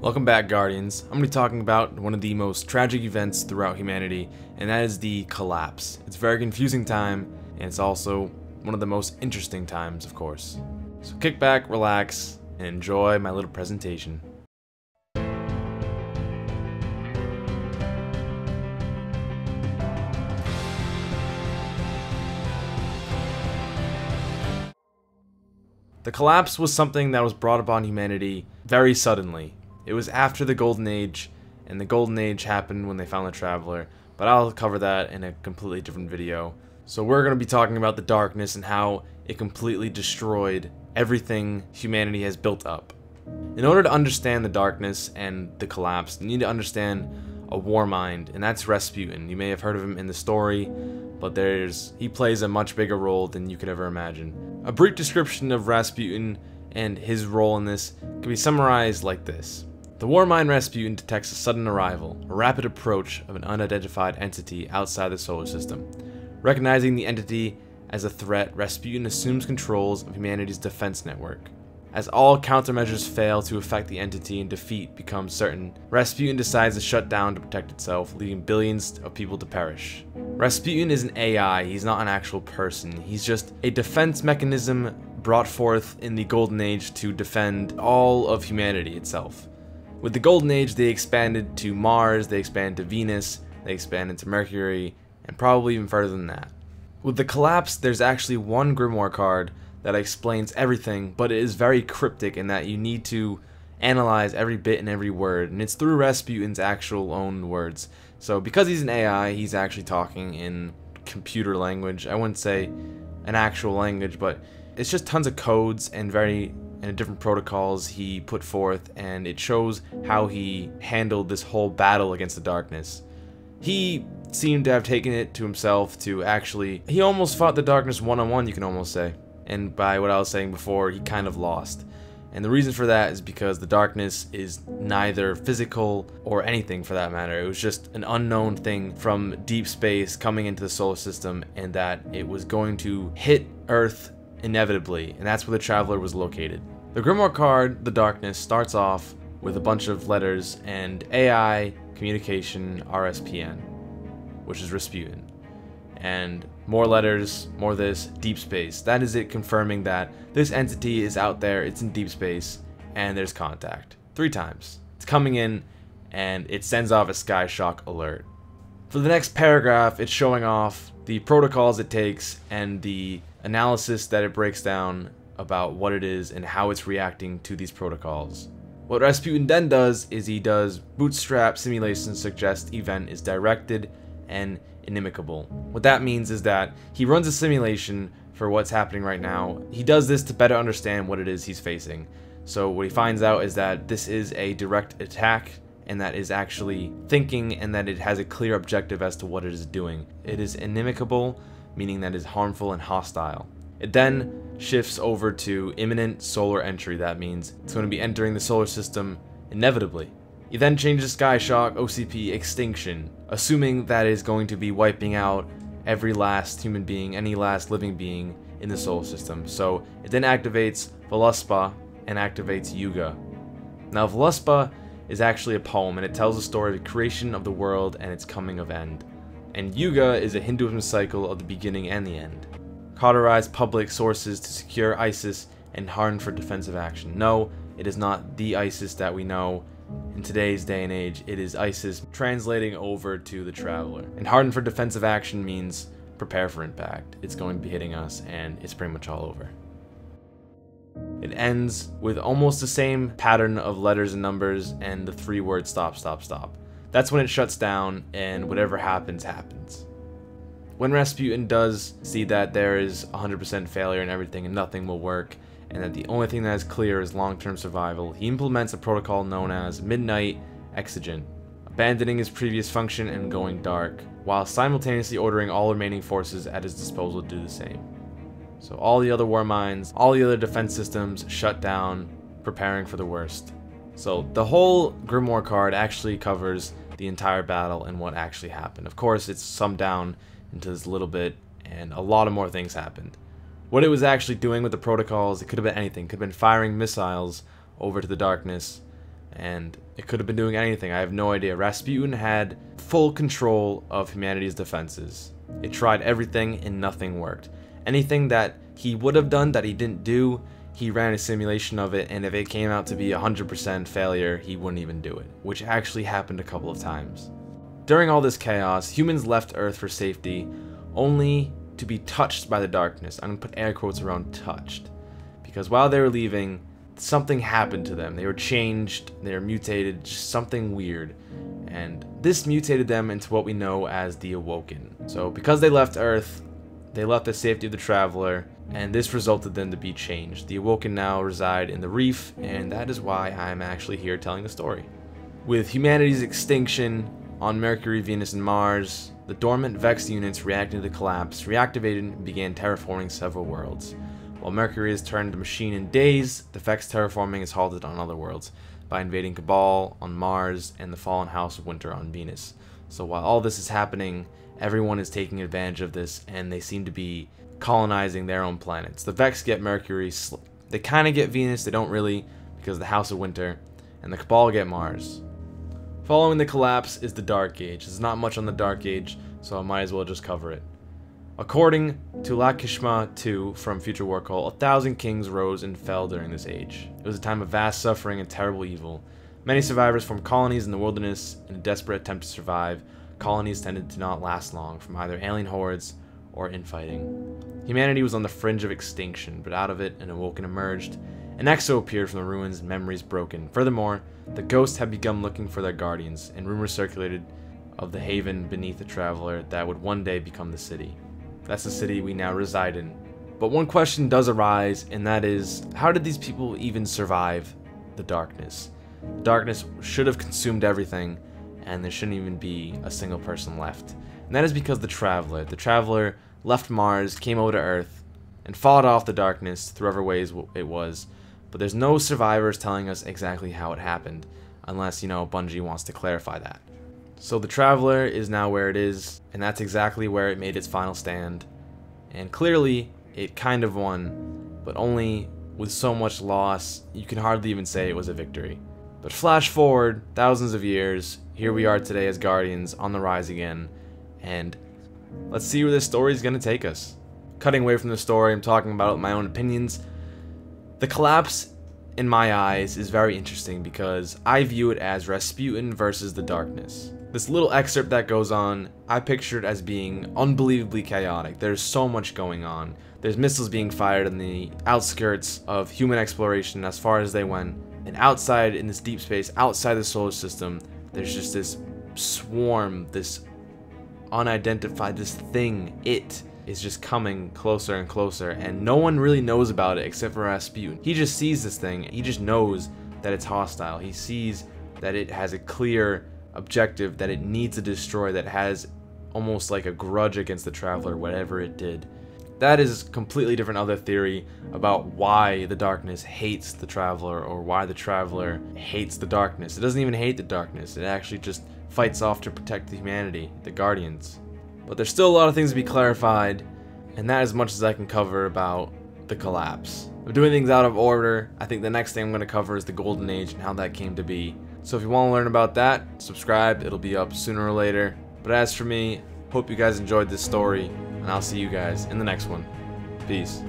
Welcome back, Guardians. I'm going to be talking about one of the most tragic events throughout humanity, and that is the collapse. It's a very confusing time, and it's also one of the most interesting times, of course. So kick back, relax, and enjoy my little presentation. The collapse was something that was brought upon humanity very suddenly. It was after the Golden Age, and the Golden Age happened when they found the Traveler, but I'll cover that in a completely different video. So we're going to be talking about the darkness and how it completely destroyed everything humanity has built up. In order to understand the darkness and the collapse, you need to understand a war mind, and that's Rasputin. You may have heard of him in the story, but he plays a much bigger role than you could ever imagine. A brief description of Rasputin and his role in this can be summarized like this. The war mind Rasputin detects a sudden arrival, a rapid approach of an unidentified entity outside the solar system. Recognizing the entity as a threat, Rasputin assumes controls of humanity's defense network. As all countermeasures fail to affect the entity and defeat becomes certain, Rasputin decides to shut down to protect itself, leaving billions of people to perish. Rasputin is an AI, he's not an actual person. He's just a defense mechanism brought forth in the Golden Age to defend all of humanity itself. With the Golden Age, they expanded to Mars, they expanded to Venus, they expanded to Mercury, and probably even further than that. With the collapse, there's actually one Grimoire card that explains everything, but it is very cryptic in that you need to analyze every bit and every word, and it's through Rasputin's actual own words. So because he's an AI, he's actually talking in computer language. I wouldn't say an actual language, but it's just tons of codes and different protocols he put forth, and it shows how he handled this whole battle against the darkness. He seemed to have taken it to himself to he almost fought the darkness one-on-one, you can almost say. And by what I was saying before, he kind of lost. And the reason for that is because the darkness is neither physical or anything for that matter. It was just an unknown thing from deep space coming into the solar system, and that it was going to hit Earth inevitably, and that's where the Traveler was located. The Grimoire card, the darkness, starts off with a bunch of letters and AI, communication, RSPN, which is Rasputin. And more letters, more this, deep space. That is it confirming that this entity is out there, it's in deep space, and there's contact. 3 times. It's coming in, and it sends off a sky shock alert. For the next paragraph, it's showing off the protocols it takes and the analysis that it breaks down about what it is and how it's reacting to these protocols. What Rasputin then does is he does bootstrap simulation suggest event is directed and inimicable. What that means is that he runs a simulation for what's happening right now. He does this to better understand what it is he's facing. So what he finds out is that this is a direct attack, and that is actually thinking, and that it has a clear objective as to what it is doing. It is inimicable, meaning that it is harmful and hostile. It then shifts over to imminent solar entry. That means it's going to be entering the solar system inevitably. He then changes Sky Shock, OCP, Extinction, assuming that is going to be wiping out every last human being, any last living being in the solar system. So it then activates Voluspa and activates Yuga. Now Voluspa is actually a poem, and it tells the story of the creation of the world and its coming of end. And Yuga is a Hinduism cycle of the beginning and the end. Cauterize public sources to secure ISIS and harden for defensive action. No, it is not the ISIS that we know in today's day and age. It is ISIS translating over to the Traveler. And harden for defensive action means prepare for impact. It's going to be hitting us, and it's pretty much all over. It ends with almost the same pattern of letters and numbers and the 3 words stop, stop, stop. That's when it shuts down, and whatever happens, happens. When Rasputin does see that there is 100% failure in everything and nothing will work, and that the only thing that is clear is long-term survival, he implements a protocol known as Midnight Exigent, abandoning his previous function and going dark, while simultaneously ordering all remaining forces at his disposal to do the same. So all the other war minds, all the other defense systems shut down, preparing for the worst. So the whole Grimoire card actually covers the entire battle and what actually happened. Of course, it's summed down into this little bit, and a lot of more things happened. What it was actually doing with the protocols, it could have been anything. It could have been firing missiles over to the darkness, and it could have been doing anything. I have no idea. Rasputin had full control of humanity's defenses. It tried everything and nothing worked. Anything that he would have done that he didn't do, he ran a simulation of it, and if it came out to be 100% failure, he wouldn't even do it, which actually happened a couple of times. During all this chaos, humans left Earth for safety, only to be touched by the darkness. I'm going to put air quotes around touched, because while they were leaving, something happened to them. They were changed, they were mutated, just something weird, and this mutated them into what we know as the Awoken. So because they left Earth, they left the safety of the Traveler, and this resulted them to be changed. The Awoken now reside in the Reef, and that is why I'm actually here telling the story. With humanity's extinction on Mercury, Venus, and Mars, the dormant Vex units reacting to the collapse reactivated and began terraforming several worlds. While Mercury has turned to machine in days, the Vex terraforming is halted on other worlds by invading Cabal on Mars and the fallen House of Winter on Venus. So while all this is happening, everyone is taking advantage of this, and they seem to be colonizing their own planets. The Vex get Mercury, they kind of get Venus, they don't really, because of the House of Winter, and the Cabal get Mars. Following the collapse is the Dark Age. There's not much on the Dark Age, so I might as well just cover it. According to Lakshma II from Future War Call, 1,000 kings rose and fell during this age. It was a time of vast suffering and terrible evil. Many survivors formed colonies in the wilderness in a desperate attempt to survive. Colonies tended to not last long from either alien hordes or infighting. Humanity was on the fringe of extinction, but out of it an Awoken emerged. An Exo appeared from the ruins and memories broken. Furthermore, the ghosts had begun looking for their guardians, and rumors circulated of the haven beneath the Traveler that would one day become the city. That's the city we now reside in. But one question does arise, and that is, how did these people even survive the darkness? The darkness should have consumed everything, and there shouldn't even be a single person left. And that is because the Traveler left Mars, came over to Earth, and fought off the darkness through whatever ways it was. But there's no survivors telling us exactly how it happened, unless, you know, Bungie wants to clarify that. So the Traveler is now where it is, and that's exactly where it made its final stand. And clearly, it kind of won, but only with so much loss, you can hardly even say it was a victory. But flash forward thousands of years, here we are today as Guardians on the rise again, and let's see where this story is going to take us. Cutting away from the story, I'm talking about my own opinions. The collapse, in my eyes, is very interesting because I view it as Rasputin versus the darkness. This little excerpt that goes on, I picture it as being unbelievably chaotic. There's so much going on. There's missiles being fired in the outskirts of human exploration as far as they went. And outside in this deep space, outside the solar system, there's just this swarm, this unidentified, this thing, it is just coming closer and closer, and no one really knows about it except for Rasputin. He just sees this thing, he just knows that it's hostile. He sees that it has a clear objective that it needs to destroy, that has almost like a grudge against the Traveler, whatever it did. That is a completely different other theory about why the darkness hates the Traveler, or why the Traveler hates the darkness. It doesn't even hate the darkness, it actually just fights off to protect the humanity, the Guardians. But there's still a lot of things to be clarified, and that is as much as I can cover about the collapse. I'm doing things out of order. I think the next thing I'm going to cover is the Golden Age and how that came to be. So if you want to learn about that, subscribe. It'll be up sooner or later. But as for me, hope you guys enjoyed this story, and I'll see you guys in the next one. Peace.